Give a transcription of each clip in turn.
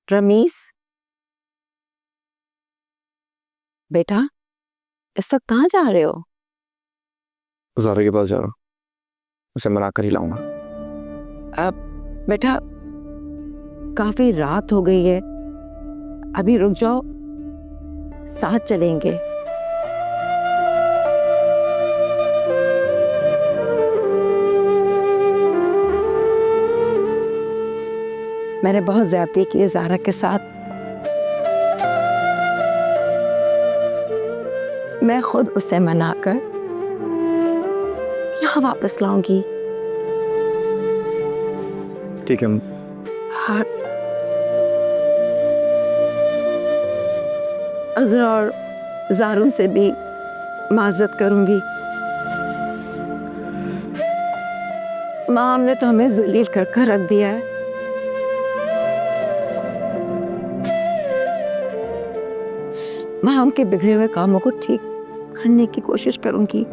रमीस, बेटा इस वक्त कहाँ जा रहे हो? ज़ारा के पास जा रहा हूँ, उसे मना कर ही लाऊंगा। अब बेटा काफी रात हो गई है, अभी रुक जाओ, साथ चलेंगे। मैंने बहुत ज्यादती की है ज़ारा के साथ। मैं खुद उसे मनाकर यहाँ वापस लाऊंगी। ठीक है। हाँ, अज़रा और ज़ारून से भी माजरत करूंगी। माँ ने तो हमें जलील कर कर रख दिया है। मैं उनके बिगड़े हुए कामों को ठीक करने की कोशिश करूंगी।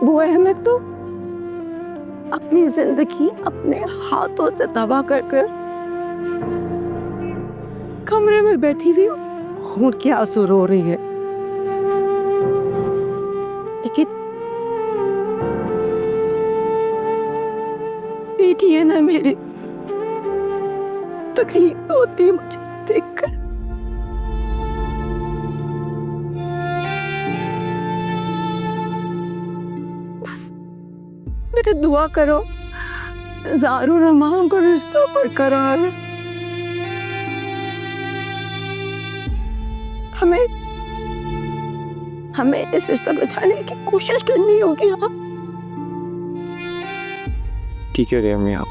बुआ अहमद तो अपनी जिंदगी अपने हाथों से तबाह कर कर कमरे में बैठी हुई खून के आंसू रो रही है, लेकिन बेटी है ना मेरी, तकलीफ होती है मुझे देखकर। बस मेरे दुआ करो ज़ारून और मां को रिश्ता बरकरार रहे। हमें इस रिश्ता बचाने की कोशिश करनी होगी। हाँ ठीक है अम्मी, आप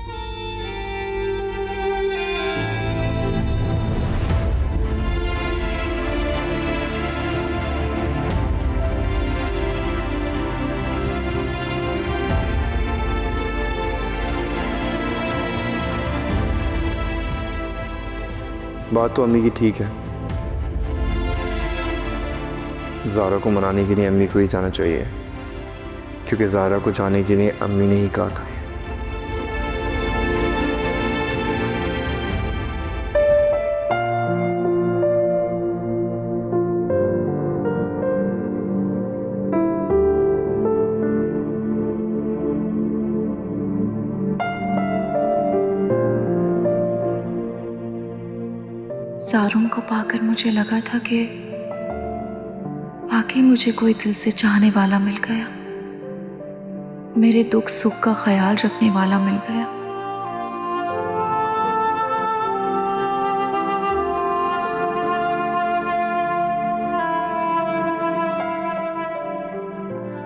बात तो अम्मी की ठीक है। ज़ारा को मनाने के लिए अम्मी को ही जाना चाहिए, क्योंकि ज़ारा को जाने के लिए अम्मी ने ही कहा था। ज़ारून को पाकर मुझे लगा था कि वाकई मुझे कोई दिल से चाहने वाला मिल गया, मेरे दुख सुख का ख्याल रखने वाला मिल गया।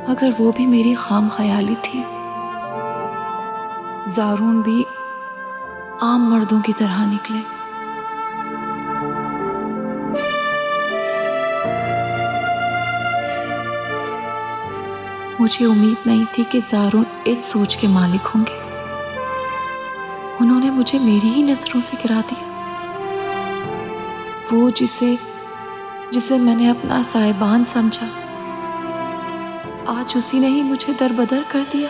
मगर वो भी मेरी खाम ख्याली थी। ज़ारून भी आम मर्दों की तरह निकले। मुझे उम्मीद नहीं थी कि ज़ारून इस सोच के मालिक होंगे। उन्होंने मुझे मेरी ही नजरों से गिरा दिया। वो जिसे मैंने अपना साहिबान समझा, आज उसी ने ही मुझे दरबदर कर दिया।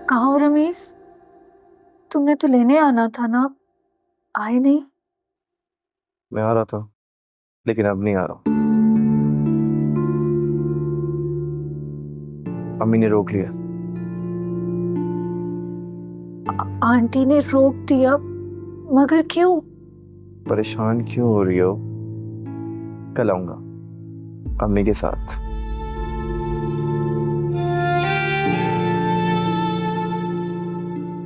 कहाँ हो रमेश? तुमने तो लेने आना था ना, आए नहीं? मैं आ रहा था, लेकिन अब नहीं आ रहा हूँ। अम्मी ने रोक लिया। आंटी ने रोक दिया? मगर क्यों? परेशान क्यों हो रही हो? कल आऊंगा अम्मी के साथ।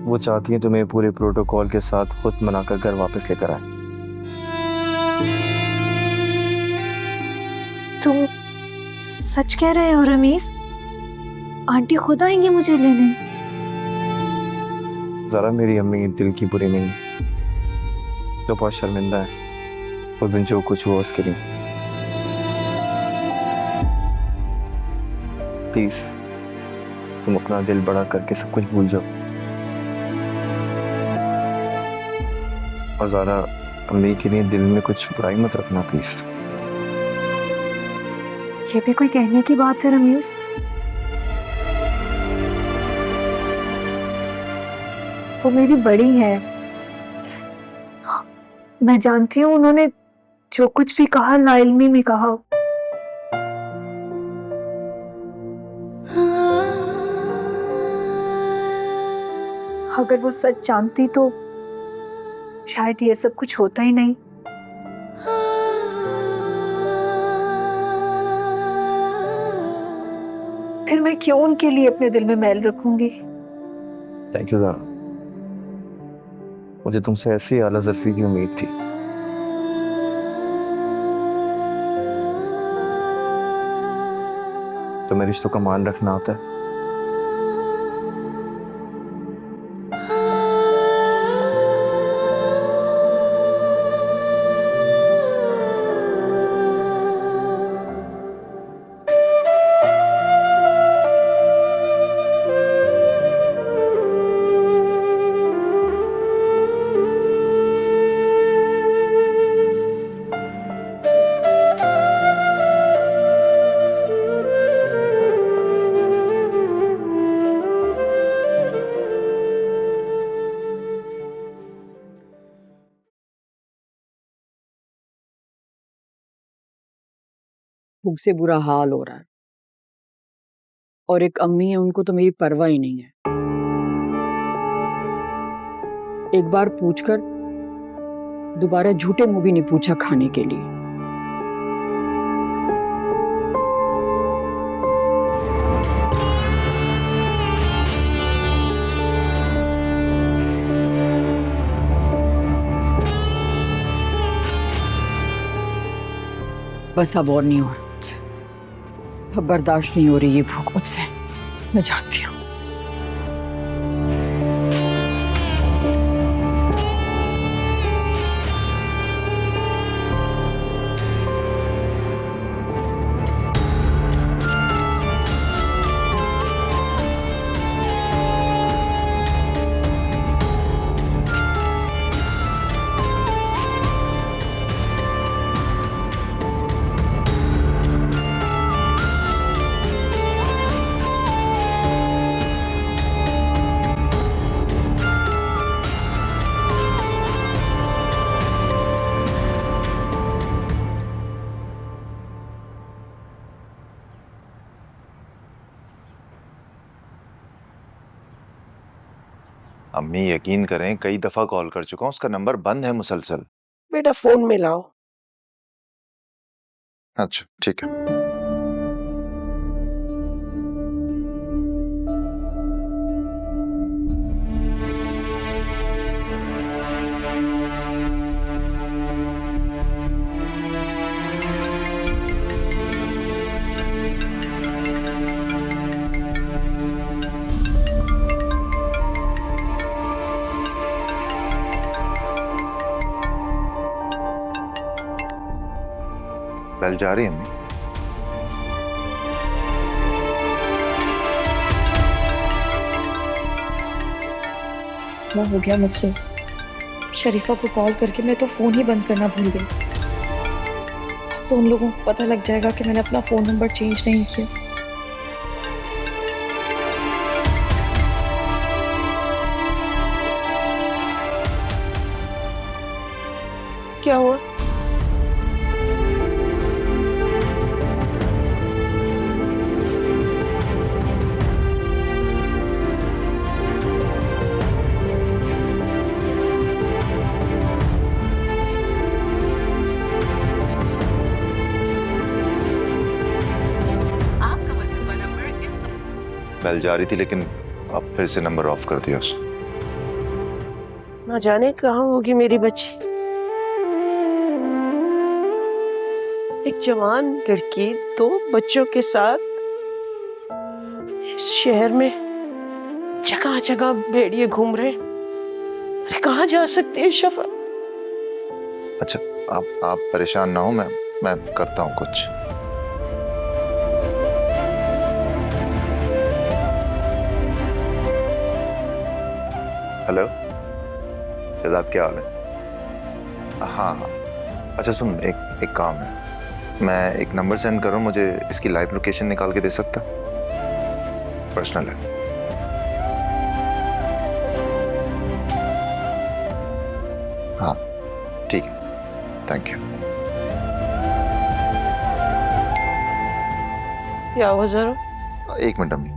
वो चाहती है तुम्हें पूरे प्रोटोकॉल के साथ खुद मनाकर घर वापस लेकर आए। तुम सच कह रहे हो रमेश? आंटी खुद आएंगे मुझे लेने? ज़रा मेरी अम्मी दिल की बुरी नहीं है, तो बहुत शर्मिंदा है उस दिन जो कुछ हुआ उसके लिए। प्लीज तुम अपना दिल बड़ा करके सब कुछ भूल जाओ। और ज़रा अम्मी के लिए दिल में कुछ बुराई मत रखना प्लीज। ये भी कोई कहने की बात है रमेश? वो मेरी बड़ी है, मैं जानती हूँ उन्होंने जो कुछ भी कहा नाइल्मी में कहा। अगर वो सच जानती तो शायद ये सब कुछ होता ही नहीं। फिर मैं क्यों उनके लिए अपने दिल में मैल रखूंगी? थैंक यू ज़ारा, मुझे तुमसे ऐसी आला ज़र्फ़ी की उम्मीद थी। तुम्हें रिश्तों का मान रखना आता है। भूख से बुरा हाल हो रहा है और एक अम्मी है, उनको तो मेरी परवाह ही नहीं है। एक बार पूछकर दोबारा झूठे मुंह भी नहीं पूछा खाने के लिए। बस अब और नहीं हो रहा मुझसे, अब बर्दाश्त नहीं हो रही ये भूख मुझसे। मैं जाती हूँ। अम्मी यकीन करें, कई दफा कॉल कर चुका हूं, उसका नंबर बंद है मुसलसल। बेटा फोन में लाओ। अच्छा ठीक है। बेल जा रही है अम्मी? वो हो गया मुझसे। शरीफा को कॉल करके मैं तो फोन ही बंद करना भूल गई। तो उन लोगों को पता लग जाएगा कि मैंने अपना फोन नंबर चेंज नहीं किया। क्या हुआ? बेल जा रही थी लेकिन अब फिर से नंबर ऑफ कर दिया उसने। ना जाने कहाँ होगी मेरी बच्ची। एक जवान लड़की 2 बच्चों के साथ इस शहर में जगह जगह भेड़िए घूम रहे। अरे कहाँ जा सकती है शफा? अच्छा आप परेशान ना हो, मैं करता हूँ कुछ। हेलो शहजाद, क्या हाल है? हाँ हाँ। अच्छा सुन, एक काम है, मैं एक नंबर सेंड कर रहा हूँ, मुझे इसकी लाइव लोकेशन निकाल के दे सकता? पर्सनल है। हाँ ठीक है, थैंक यू। क्या हुआ ज़ारा? 1 मिनट अम्मी।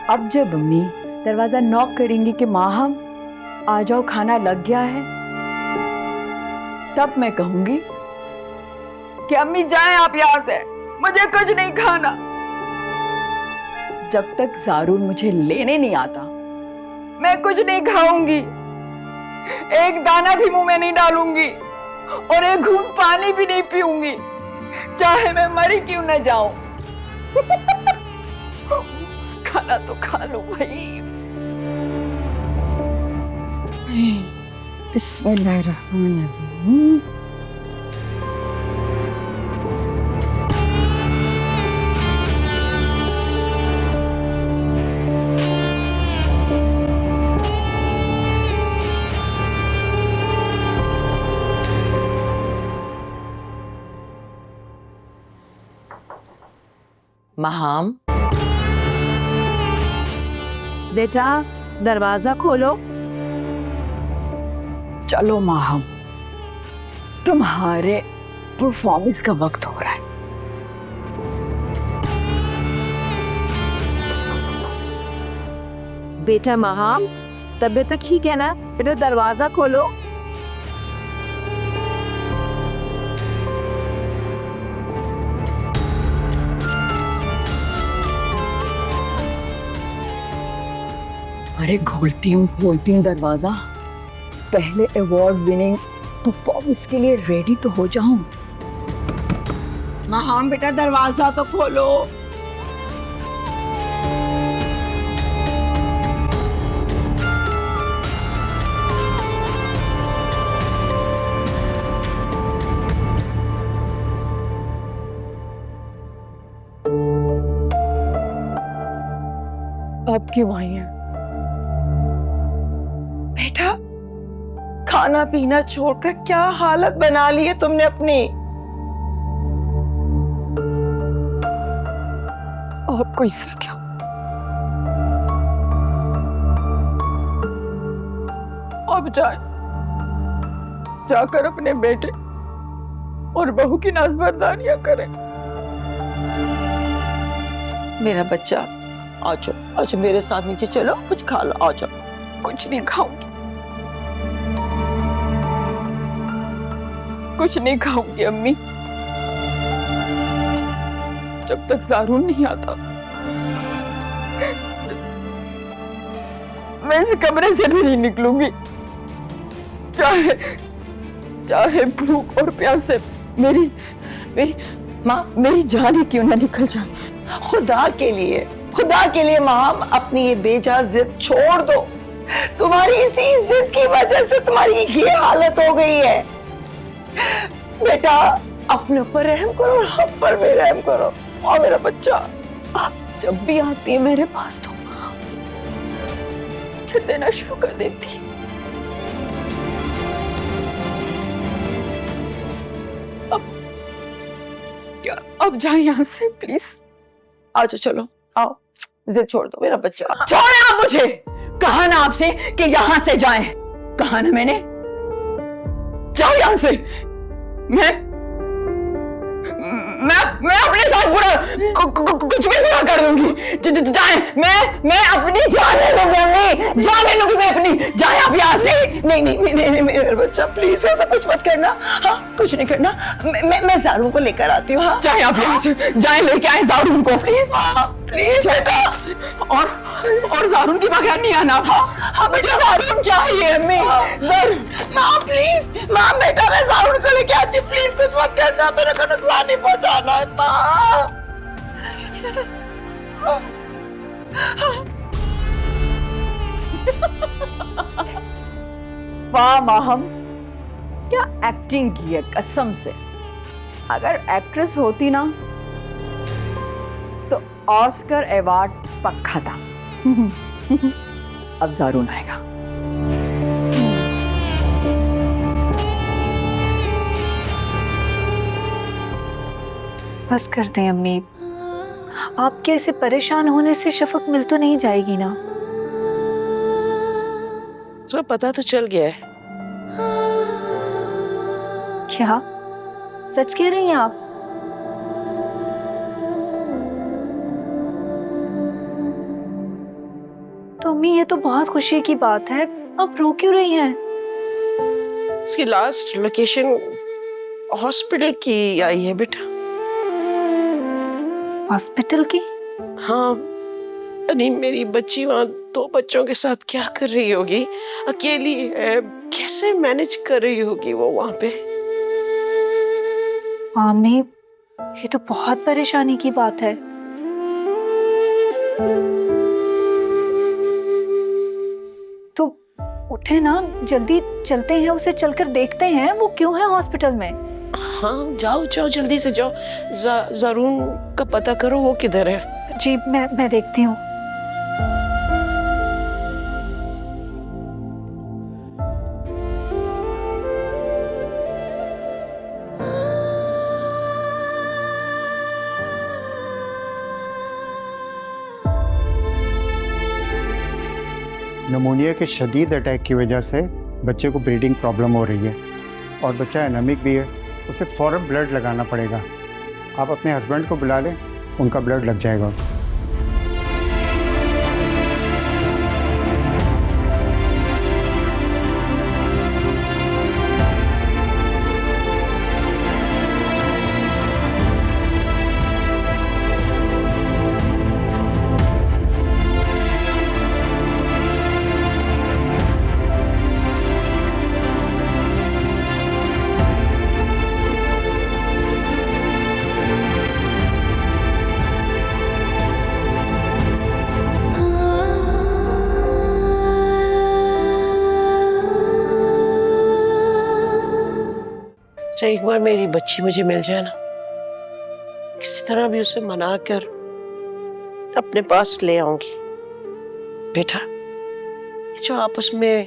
अब जब अम्मी दरवाजा नॉक करेंगी कि माहम आ जाओ खाना लग गया है, तब मैं कहूंगी कि अम्मी जाएं आप यहां से, मुझे कुछ नहीं खाना। जब तक ज़ारून मुझे लेने नहीं आता मैं कुछ नहीं खाऊंगी, एक दाना भी मुंह में नहीं डालूंगी और एक घूंट पानी भी नहीं पीऊंगी, चाहे मैं मरी क्यों न जाऊं। खाना तो खा लो भाई। बिस्मिल्लाहिर्रहमानिर्रहीम। महाम, बेटा दरवाजा खोलो। चलो माहम, तुम्हारे परफॉर्मेंस का वक्त हो रहा है। बेटा महाम, तबीयत तो ठीक है ना? बेटा दरवाजा खोलो। अरे खोलती हूँ दरवाजा, पहले अवार्ड विनिंग परफॉर्मेंस के लिए रेडी तो हो जाऊं। महाम बेटा दरवाजा तो खोलो। अब क्यों आई हैं? बेटा खाना पीना छोड़कर क्या हालत बना ली है तुमने अपनी। आपको इससे क्या? अब जाकर अपने बेटे और बहू की नाज़बरदारियां करें। मेरा बच्चा आ जाओ मेरे साथ नीचे चलो, कुछ खा लो, आ जाओ। कुछ नहीं खाऊंगी, कुछ नहीं खाऊंगी अम्मी, जब तक ज़ारून नहीं आता। मैं इस कमरे से भी नहीं निकलूंगी, चाहे भूख और प्यास से मेरी जान ही क्यों ना निकल जाए। खुदा के लिए माम, अपनी ये बेजा जिद छोड़ दो। तुम्हारी इसी जिद की वजह से तुम्हारी ये हालत हो गई है। बेटा अपने ऊपर रहम करो, हम पर भी रहम करो। और मेरा बच्चा, आप जब भी आती है मेरे पास तो मुझे देना शुरू कर देती। अब जाए यहाँ से प्लीज। आज चलो, आओ, जिद छोड़ दो मेरा बच्चा। छोड़े आप मुझे। कहा ना आपसे कि यहाँ से जाएं, कहा ना मैंने, जाओ यहाँ से। मैं अपने साथ बुरा कुछ भी बुरा कर दूंगी। जाए, मैं अपनी जान ले लूंगी अम्मी, जान ले लूंगी मैं अपनी। जाए आप यहाँ से। नहीं नहीं नहीं नहीं, मेरा बच्चा प्लीज ऐसा कुछ मत करना। हाँ कुछ नहीं करना, मैं ज़ारू को लेकर आती हूँ। हाँ जाए आप यहाँ से, जाए लेके आए जारून को प्लीज। प्लीज बेटा। और जारून के बगैर नहीं आना। हाँ मुझे जारून चाहिए अम्मी। माँ प्लीज, माँ बेटा मैं ज़ारू को लेके आती हूँ, प्लीज कुछ मत करना, मेरे को नुकसान नहीं पहुंचाना है माँ। वाह माहम, क्या एक्टिंग की है कसम से। अगर एक्ट्रेस होती ना तो ऑस्कर अवार्ड पक्का था। अब जारून आएगा। बस कर दें अम्मी, आपके ऐसे परेशान होने से शफक मिल तो नहीं जाएगी ना। तो पता तो चल गया है। क्या सच कह रही हैं आप? तो अम्मी ये तो बहुत खुशी की बात है, आप रो क्यों रही हैं? इसकी लास्ट लोकेशन हॉस्पिटल की आई है बेटा। हॉस्पिटल की? हाँ नहीं, मेरी बच्ची वहाँ 2 बच्चों के साथ क्या कर रही होगी, अकेली है, कैसे मैनेज कर रही होगी वो वहाँ पे। अम्मी ये तो बहुत परेशानी की बात है। तो उठे ना, जल्दी चलते हैं, उसे चलकर देखते हैं वो क्यों है हॉस्पिटल में। हाँ जाओ जाओ जल्दी से जाओ, ज़ारून का पता करो वो किधर है। जी मैं देखती हूँ। निमोनिया के शदीद अटैक की वजह से बच्चे को ब्रीडिंग प्रॉब्लम हो रही है और बच्चा एनेमिक भी है, उसे फ़ौरन ब्लड लगाना पड़ेगा। आप अपने हस्बैंड को बुला लें, उनका ब्लड लग जाएगा। अच्छा एक बार मेरी बच्ची मुझे मिल जाए ना, किसी तरह भी उसे मना कर अपने पास ले आऊंगी। बेटा ये जो आपस में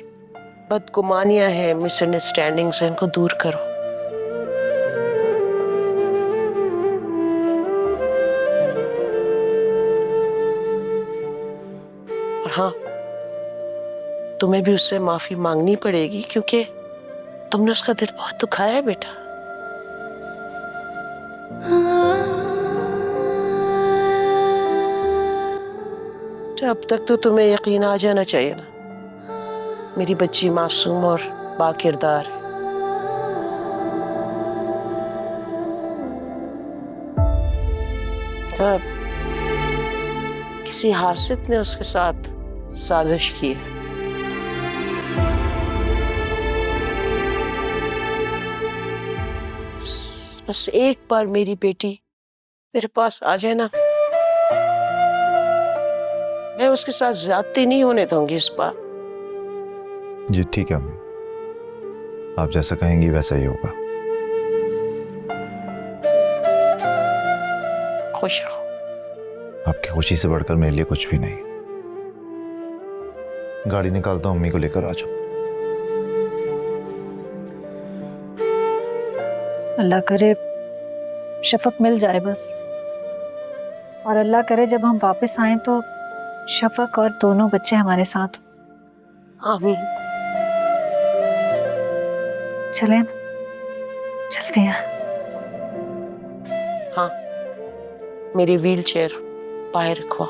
बदगुमानियां हैं, मिसअंडरस्टैंडिंग्स हैं, इनको दूर करो। और हाँ, तुम्हें भी उससे माफी मांगनी पड़ेगी क्योंकि तुमने उसका दिल बहुत दुखाया है बेटा। तो अब तक तो तुम्हें यकीन आ जाना चाहिए ना, मेरी बच्ची मासूम और बाकिरदार है। तब किसी हासिद ने उसके साथ साजिश की है। बस एक बार मेरी बेटी मेरे पास आ जाए ना, मैं उसके साथ ज्यादती नहीं होने दूंगी इस बार। जी ठीक है अम्मी, आप जैसा कहेंगी वैसा ही होगा। खुश रहो। आपकी खुशी से बढ़कर मेरे लिए कुछ भी नहीं। गाड़ी निकालता हूँ, अम्मी को लेकर आ जाओ। अल्लाह करे शफक मिल जाए बस, और अल्लाह करे जब हम वापस आए तो शफक और दोनों बच्चे हमारे साथ। आमीन। चलें, चलते हैं। हाँ मेरी व्हील चेयर बाहर रखवा।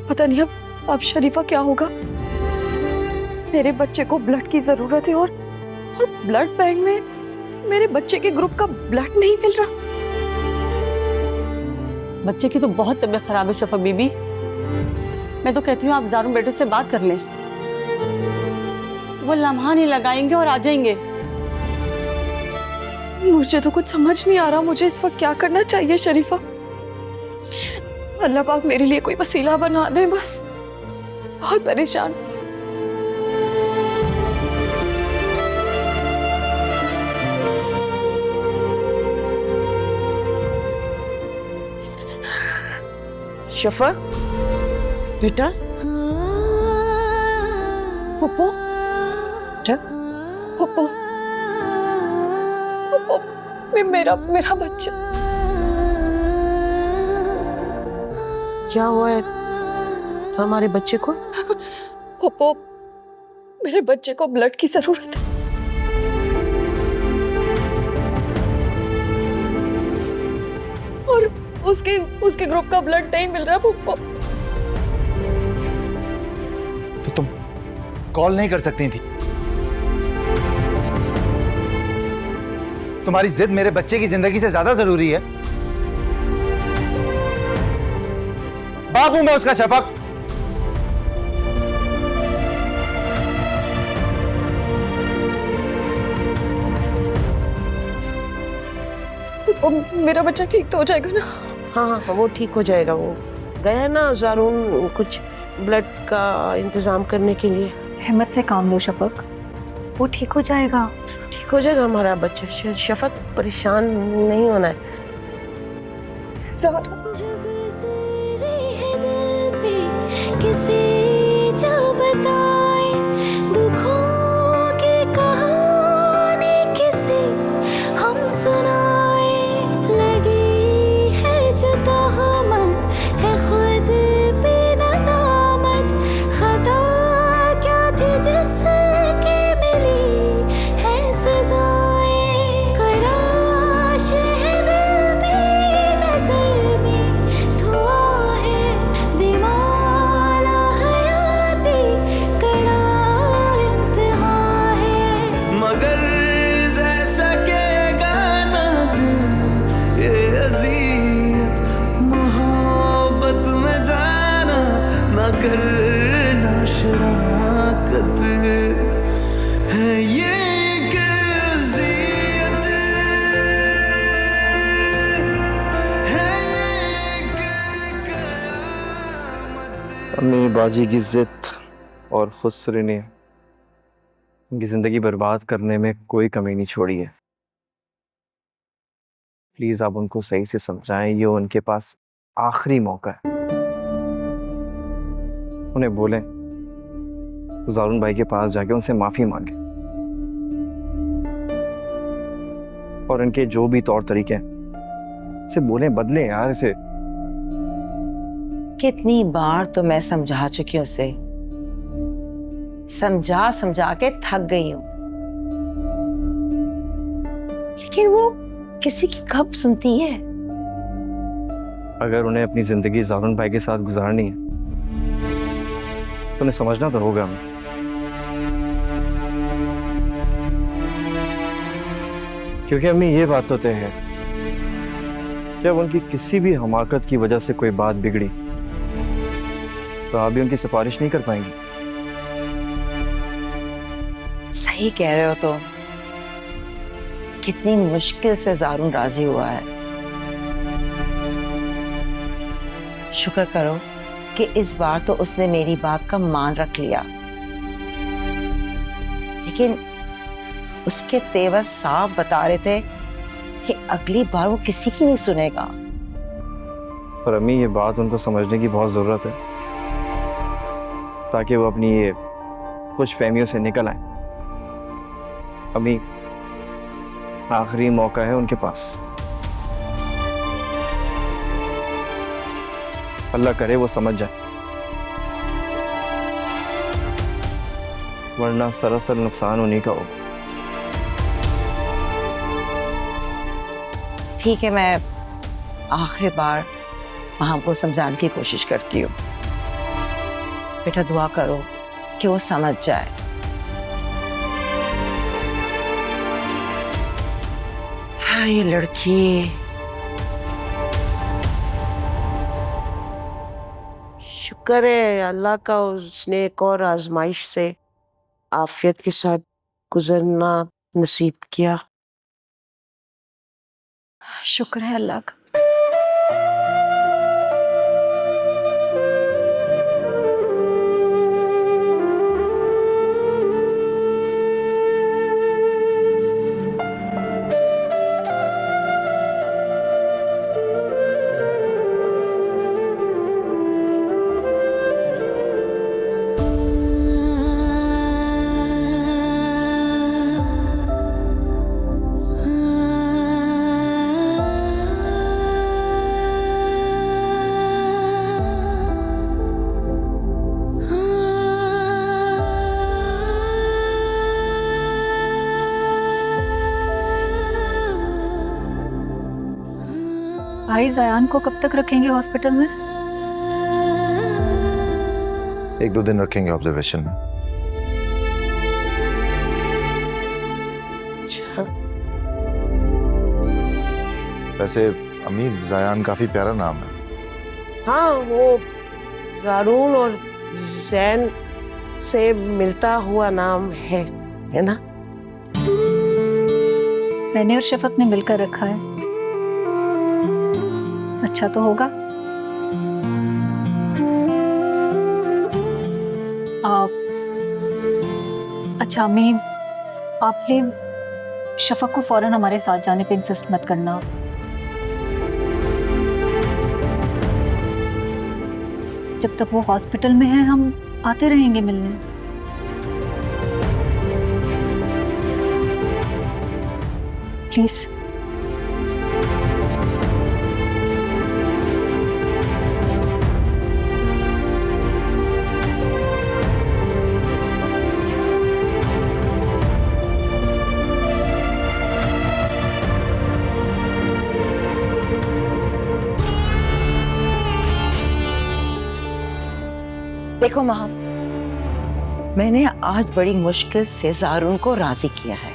पता नहीं अब शरीफा क्या होगा। मेरे बच्चे को ब्लड की जरूरत है और ब्लड बैंक में मेरे बच्चे के ग्रुप का ब्लड नहीं मिल रहा। बच्चे की तो बहुत तबीयत खराब है शफक बीबी। मैं तो कहती हूँ आप ज़ारून बेटे से बात कर लें, वो लम्हा नहीं लगाएंगे और आ जाएंगे। मुझे तो कुछ समझ नहीं आ रहा मुझे इस वक्त क्या करना चाहिए शरीफा। अल्लाह पाक मेरे लिए कोई वसीला बना दे बस। बहुत परेशान। शफक बेटा, पप्पू पप्पू पप्पू मेरा बच्चा। क्या हुआ है हमारे बच्चे को? पप्पू मेरे बच्चे को ब्लड की जरूरत है। और उसके ग्रुप का ब्लड नहीं मिल रहा पप्पू। तो तुम कॉल नहीं कर सकती थी? तुम्हारी जिद मेरे बच्चे की जिंदगी से ज्यादा जरूरी है। बाप हूं मैं उसका शफक। मेरा बच्चा ठीक तो हो जाएगा ना? हाँ हाँ वो ठीक हो जाएगा। वो गया ना ज़ारून कुछ ब्लड का इंतजाम करने के लिए। हिम्मत से काम लो शफक, वो ठीक हो जाएगा। ठीक हो जाएगा हमारा बच्चा। शफक परेशान नहीं होना है। किसी जा बताए दुखों की कहानी, किसी हम सुनाए। लगी है जो तहमत है खुद पे नदामत, खता क्या थी जिसकी मिली है सजाएं। खराश है दिल में नजर में धुआं है, बीमारा हयाती कड़ा इम्तिहान है। मगर सकेगा ना दिल ये अज़ियत मोहब्बत में जाना, ना करना शराकत है ये एक अज़ियत है, ये एक क़यामत। अम्मी बाजी की जिद और खुसरे ने उनकी ज़िंदगी बर्बाद करने में कोई कमी नहीं छोड़ी है। प्लीज़ आप उनको सही से समझाएं, ये उनके पास आखिरी मौका है। उन्हें बोलें ज़ारून भाई के पास जाके उनसे माफ़ी मांगे और इनके जो भी तौर तरीके हैं इसे बोलें बदलें यार इसे। कितनी बार तो मैं समझा चुकी हूँ उसे, समझा के थक गई हूँ, लेकिन वो किसी की कब सुनती है। अगर उन्हें अपनी जिंदगी ज़ारून भाई के साथ गुजारनी है तो उन्हें समझना तो होगा। क्योंकि अम्मी ये बात तो तय है कि अब उनकी किसी भी हमाकत की वजह से कोई बात बिगड़ी तो आप भी उनकी सिफारिश नहीं कर पाएंगी। सही कह रहे हो। तो कितनी मुश्किल से ज़ारून राजी हुआ है। शुक्र करो कि इस बार तो उसने मेरी बात का मान रख लिया, लेकिन उसके तेवर साफ बता रहे थे कि अगली बार वो किसी की नहीं सुनेगा। पर अम्मी ये बात उनको समझने की बहुत ज़रूरत है ताकि वो अपनी ये खुश फहमियों से निकल आए। अम्मी आखिरी मौका है उनके पास। अल्लाह करे वो समझ जाए, वरना सरासर नुकसान उन्हीं का होगा। ठीक है, मैं आखिरी बार माँ को समझाने की कोशिश करती हूँ। बेटा दुआ करो कि वो समझ जाए। हाँ, ये लड़की शुक्र है अल्लाह का, उसने एक और आजमाइश से आफियत के साथ गुजरना नसीब किया। शुक्र है अल्लाह का। भाई ज़यान को कब तक रखेंगे हॉस्पिटल में? 1-2 दिन रखेंगे ऑब्जर्वेशन में। अच्छा, वैसे अम्मी, ज़यान काफी प्यारा नाम है। हाँ, वो ज़ारून और ज़ैन से मिलता हुआ नाम है ना? मैंने और शफक ने मिलकर रखा है। अच्छा तो होगा। अच्छा अम्मी, आप प्लीज शफक को फौरन हमारे साथ जाने पे इंसिस्ट मत करना। जब तक वो हॉस्पिटल में है हम आते रहेंगे मिलने। प्लीज। देखो माँ, मैंने आज बड़ी मुश्किल से ज़ारून को राजी किया है।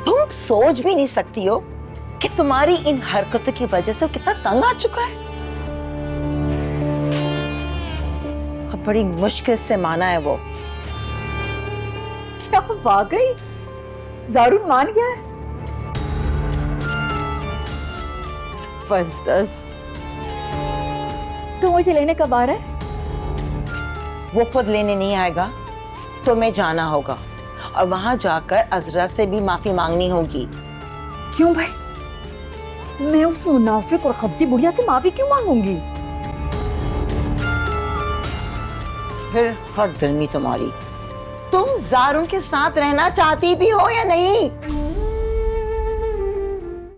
तुम सोच भी नहीं सकती हो कि तुम्हारी इन हरकतों की वजह से वो कितना तंग आ चुका है। अब बड़ी मुश्किल से माना है वो। क्या वाकई ज़ारून मान गया है? जबरदस्त। तो मुझे लेने कब आ रहा है? वो खुद लेने नहीं आएगा, तुम्हें जाना होगा और वहां जाकर अजरा से भी माफी मांगनी होगी। क्यों भाई? मैं उस मुनाफिक और खब्ती बुढ़िया से माफी क्यों मांगूंगी? फिर हरदर्मी तुम्हारी। तुम ज़ारून के साथ रहना चाहती भी हो या नहीं?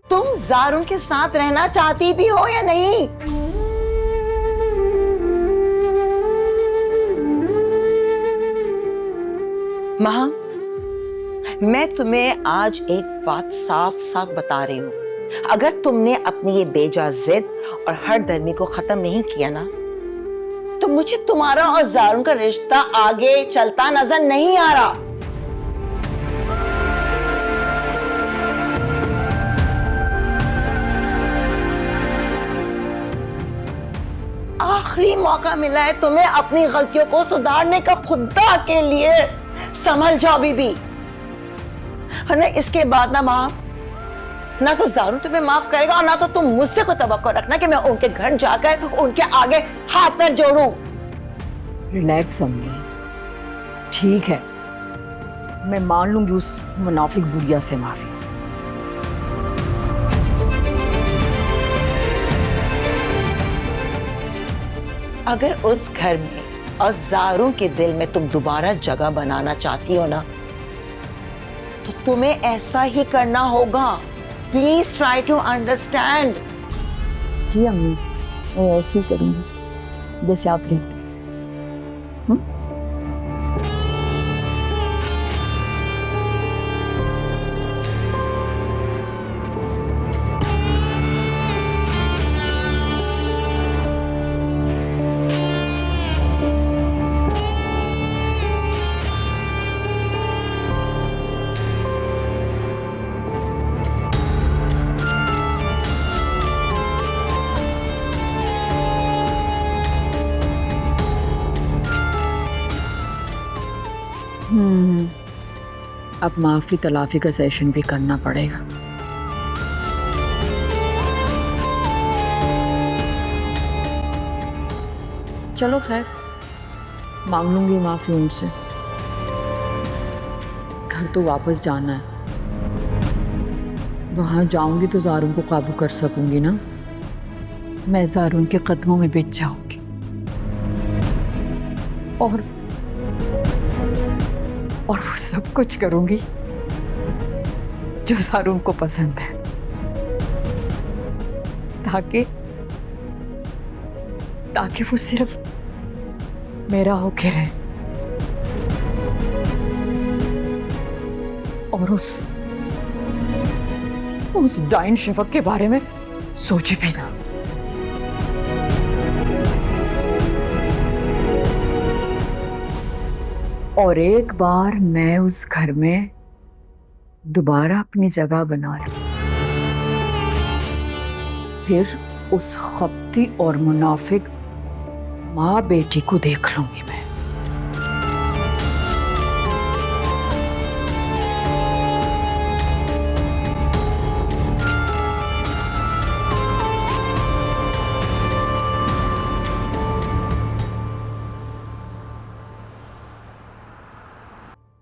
तुम ज़ारून के साथ रहना चाहती भी हो या नहीं? माँ, मैं तुम्हें आज एक बात साफ साफ बता रही हूँ। अगर तुमने अपनी ये बेजा जिद और हरदर्मी को खत्म नहीं किया ना, तो मुझे तुम्हारा और ज़ारून का रिश्ता आगे चलता नजर नहीं आ रहा। आखिरी मौका मिला है तुम्हें अपनी गलतियों को सुधारने का। खुदा के लिए संभल जाओ बीबी, वरना इसके बाद ना माँ, ना तो ज़ारून तुम्हें माफ करेगा और ना तो तुम मुझसे को तवक्को रखना कि मैं उनके घर जाकर उनके आगे हाथ पैर जोड़ूं। रिलैक्स अम्मी, ठीक है, मैं मान लूंगी उस मुनाफिक बुढ़िया से माफी। अगर उस घर में और ज़ारून के दिल में तुम दोबारा जगह बनाना चाहती हो ना, तो तुम्हें ऐसा ही करना होगा। Please try to understand. जी अम्मी, मैं ऐसे ही करूंगी जैसे आप कहते हैं। अब माफी तलाफी का सेशन भी करना पड़ेगा। चलो खैर, मांग लूंगी माफी उनसे। घर तो वापस जाना है, वहां जाऊंगी तो ज़ारून को काबू कर सकूंगी ना। मैं ज़ारून के कदमों में बिछ जाऊंगी और वो सब कुछ करूंगी जो ज़ारून को पसंद है, ताकि वो सिर्फ मेरा होके रहे और उस डाइन शफक के बारे में सोचे भी ना। और एक बार मैं उस घर में दोबारा अपनी जगह बना लूं, फिर उस खपती और मुनाफिक माँ बेटी को देख लूंगी मैं।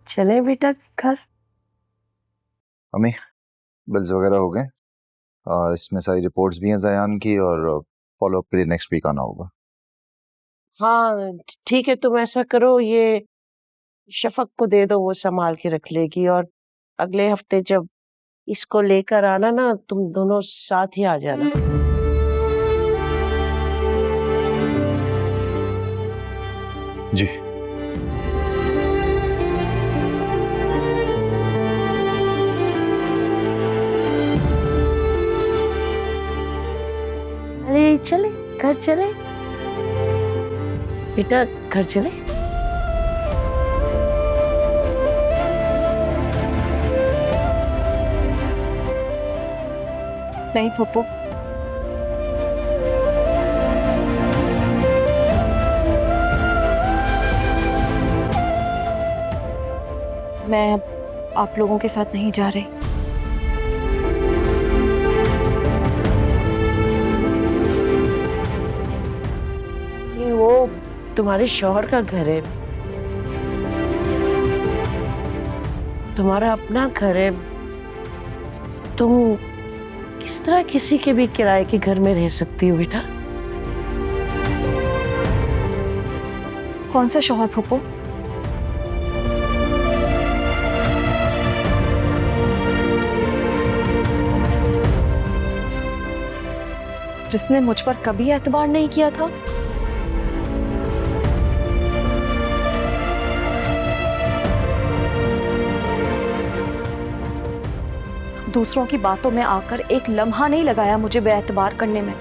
चले बेटा घर। अम्मी, बिल्स वगैरह हो गए। इसमें सारी रिपोर्ट्स भी हैं ज़यान की, और फॉलोअप के लिए नेक्स्ट वीक आना होगा। हाँ ठीक है, तुम ऐसा करो, ये शफक को दे दो, वो संभाल के रख लेगी। और अगले हफ्ते जब इसको लेकर आना ना, तुम दोनों साथ ही आ जाना। जी। अरे चले घर चले बेटा, घर चले। नहीं पप्पू, मैं आप लोगों के साथ नहीं जा रही। वो तुम्हारे शौहर का घर है, तुम्हारा अपना घर है। तुम किस तरह किसी के भी किराए के घर में रह सकती हो बेटा? कौन सा शौहर फूफो? जिसने मुझ पर कभी एतबार नहीं किया था? दूसरों की बातों में आकर एक लम्हा नहीं लगाया मुझे बेएतबार करने में।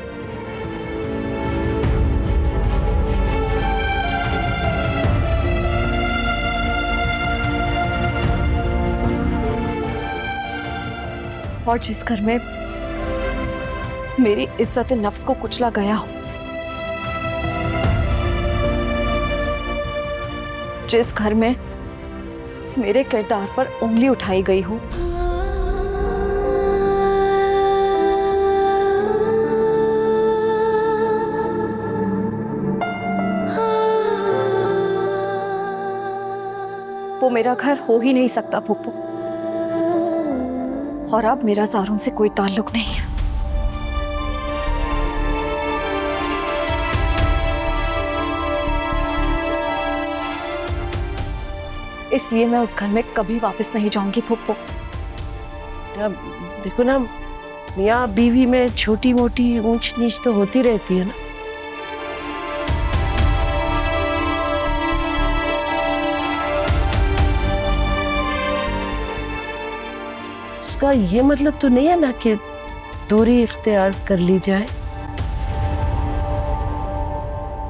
और जिस घर में मेरी इज्जत नफ्स को कुचला गया हो, जिस घर में मेरे किरदार पर उंगली उठाई गई हो, वो मेरा घर हो ही नहीं सकता फूफू। और अब मेरा ज़ारून से कोई ताल्लुक नहीं है। इसलिए मैं उस घर में कभी वापस नहीं जाऊंगी फूफू। अब देखो ना, मियाँ बीवी में छोटी मोटी ऊंच नीच तो होती रहती है ना। इसका ये मतलब तो नहीं है ना कि दूरी इख्तियार कर ली जाए।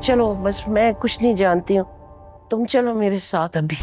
चलो बस मैं कुछ नहीं जानती हूँ, तुम चलो मेरे साथ अभी।